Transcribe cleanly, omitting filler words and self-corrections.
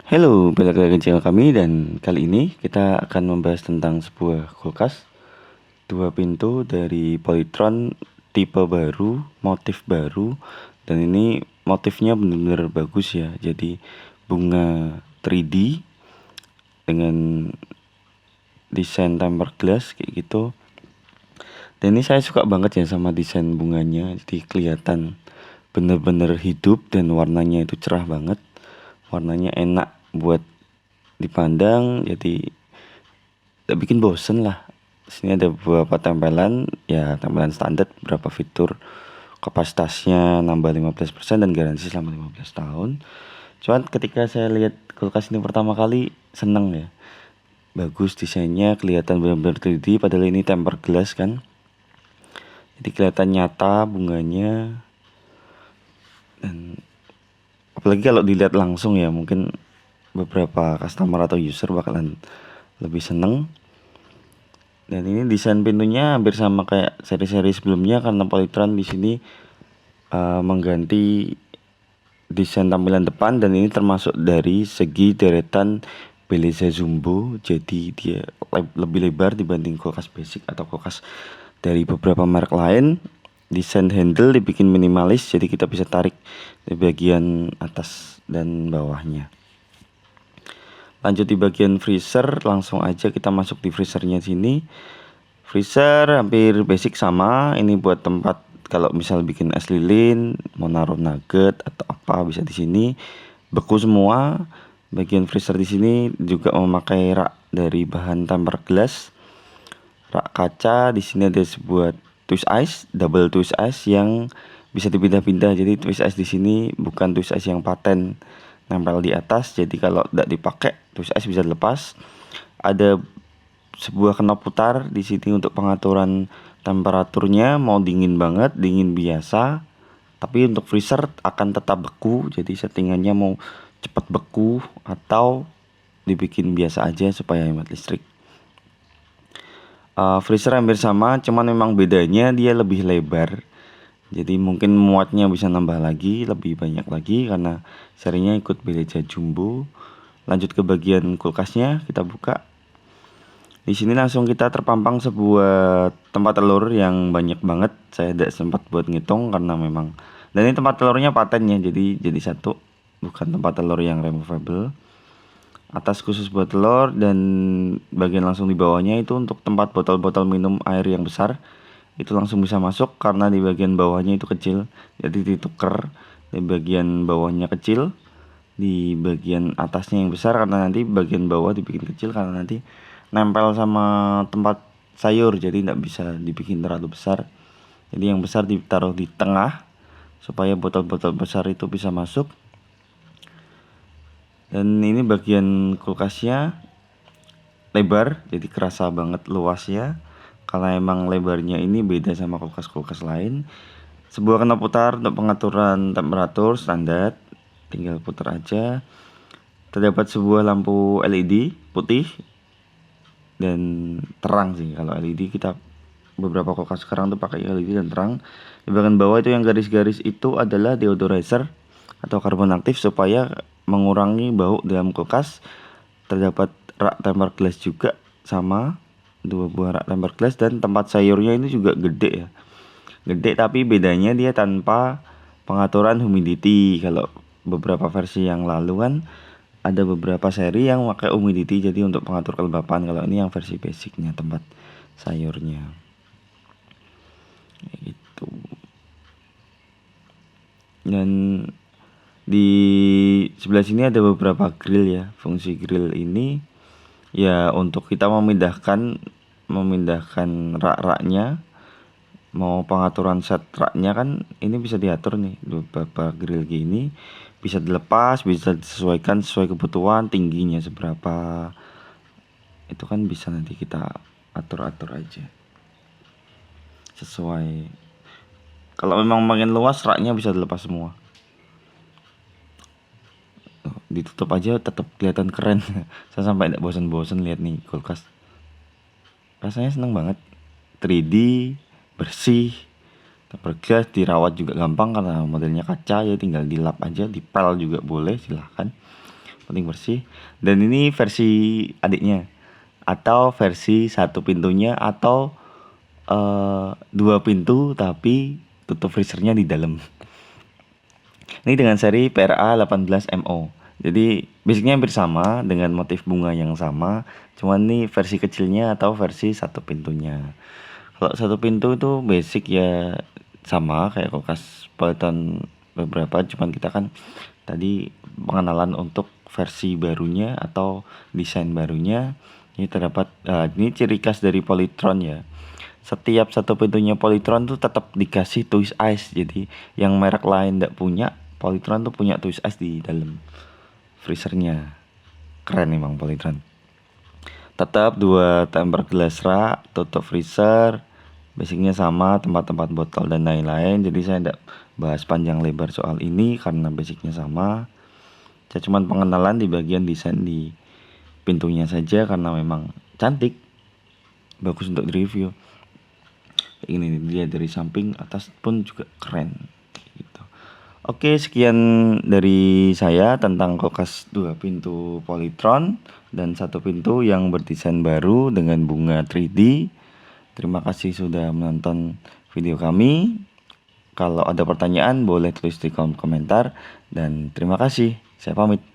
Halo, balik lagi ke channel kami dan kali ini kita akan membahas tentang sebuah kulkas 2 pintu dari Polytron, tipe baru, motif baru, dan ini motifnya benar-benar bagus ya. Jadi bunga 3D dengan desain tempered glass kayak gitu. Dan ini saya suka banget ya sama desain bunganya. Jadi kelihatan bener-bener hidup dan warnanya itu cerah banget. Warnanya enak buat dipandang, jadi gak bikin bosen lah. Sini ada beberapa tempelan, ya tempelan standar, beberapa fitur, kapasitasnya nambah 15% dan garansi selama 15 tahun. Cuman ketika saya lihat kulkas ini pertama kali seneng ya. Bagus desainnya, kelihatan benar-benar 3D, padahal ini tempered glass kan. Jadi kelihatan nyata bunganya, dan apalagi kalau dilihat langsung ya, mungkin beberapa customer atau user bakalan lebih seneng. Dan ini desain pintunya hampir sama kayak seri-seri sebelumnya karena Polytron di sini mengganti desain tampilan depan, dan ini termasuk dari segi deretan Belleza Jumbo. Jadi dia lebih lebar dibanding kulkas basic atau kulkas dari beberapa merek lain. Desain handle dibikin minimalis, jadi kita bisa tarik di bagian atas dan bawahnya. Lanjut di bagian freezer, langsung aja kita masuk di freezernya sini. Freezer hampir basic sama, ini buat tempat kalau misal bikin es lilin, mau naruh nugget atau apa bisa di sini. Beku semua. Bagian freezer di sini juga memakai rak dari bahan tempered glass. Rak kaca, di sini ada sebuah twist ice, double twist ice yang bisa dipindah-pindah. Jadi twist ice di sini bukan twist ice yang paten nempel di atas, jadi kalau tidak dipakai twist ice bisa dilepas. Ada sebuah knob putar di sini untuk pengaturan temperaturnya, mau dingin banget, dingin biasa. Tapi untuk freezer akan tetap beku, jadi settingannya mau cepat beku atau dibikin biasa aja supaya hemat listrik. Freezer hampir sama, cuman memang bedanya dia lebih lebar. Jadi mungkin muatnya bisa nambah lagi, lebih banyak lagi karena serinya ikut Belleza Jumbo. Lanjut ke bagian kulkasnya, kita buka. Di sini langsung kita terpampang sebuah tempat telur yang banyak banget. Saya tidak sempat buat ngitung karena memang, dan ini tempat telurnya paten ya, jadi satu, bukan tempat telur yang removable. Atas khusus buat telur, dan bagian langsung di bawahnya itu untuk tempat botol-botol minum air yang besar. Itu langsung bisa masuk karena di bagian bawahnya itu kecil, jadi dituker. Di bagian bawahnya kecil, di bagian atasnya yang besar karena nanti bagian bawah dibikin kecil karena nanti nempel sama tempat sayur, jadi tidak bisa dibikin terlalu besar. Jadi yang besar ditaruh di tengah supaya botol-botol besar itu bisa masuk. Dan ini bagian kulkasnya lebar, jadi kerasa banget luasnya karena emang lebarnya ini beda sama kulkas-kulkas lain. Sebuah knob putar untuk pengaturan temperatur standar, tinggal putar aja. Terdapat sebuah lampu LED putih dan terang sih. Kalau LED kita beberapa kulkas sekarang tuh pakai LED dan terang. Di bagian bawah itu yang garis-garis itu adalah deodorizer atau karbon aktif supaya mengurangi bau dalam kulkas. Terdapat rak tempered glass juga sama, 2 buah rak tempered glass, dan tempat sayurnya ini juga gede ya. Gede tapi bedanya dia tanpa pengaturan humidity. Kalau beberapa versi yang lalu kan ada beberapa seri yang pakai humidity, jadi untuk pengatur kelembapan. Kalau ini yang versi basicnya tempat sayurnya gitu. Dan di sebelah sini ada beberapa grill ya. Fungsi grill ini ya untuk kita memindahkan rak-raknya. Mau pengaturan set raknya kan ini bisa diatur nih, beberapa grill gini bisa dilepas, bisa disesuaikan sesuai kebutuhan, tingginya seberapa itu kan bisa nanti kita atur-atur aja sesuai. Kalau memang makin luas, raknya bisa dilepas semua. Ditutup aja tetap kelihatan keren. Saya sampai tidak bosan-bosan lihat nih kulkas. Rasanya seneng banget. 3D, bersih, terpergas, dirawat juga gampang karena modelnya kaca ya, tinggal dilap aja, dipel juga boleh, silahkan. penting bersih. Dan ini versi adiknya, atau versi 1 pintunya, atau 2 pintu tapi tutup freezernya di dalam. Ini dengan seri PRA 18MO. Jadi basicnya hampir sama dengan motif bunga yang sama, cuman ini versi kecilnya atau versi 1 pintunya. Kalau 1 pintu itu basic ya sama kayak kulkas Polytron beberapa, cuman kita kan tadi pengenalan untuk versi barunya atau desain barunya. Ini terdapat ini ciri khas dari Polytron ya. Setiap 1 pintunya Polytron tuh tetap dikasih twist ice. Jadi yang merek lain tidak punya, Polytron tuh punya twist ice di dalam freezernya. Keren emang Polytron. Tetap 2 tempered glass rak, tutup freezer, basicnya sama, tempat-tempat botol dan lain-lain. Jadi saya tidak bahas panjang lebar soal ini karena basicnya sama. Saya cuma pengenalan di bagian desain di pintunya saja karena memang cantik, bagus untuk direview. Ini dia dari samping, atas pun juga keren gitu. Oke, sekian dari saya tentang kulkas 2 pintu Polytron dan 1 pintu yang berdesain baru dengan bunga 3D. Terima kasih sudah menonton video kami. Kalau ada pertanyaan boleh tulis di kolom komentar, dan terima kasih. Saya pamit.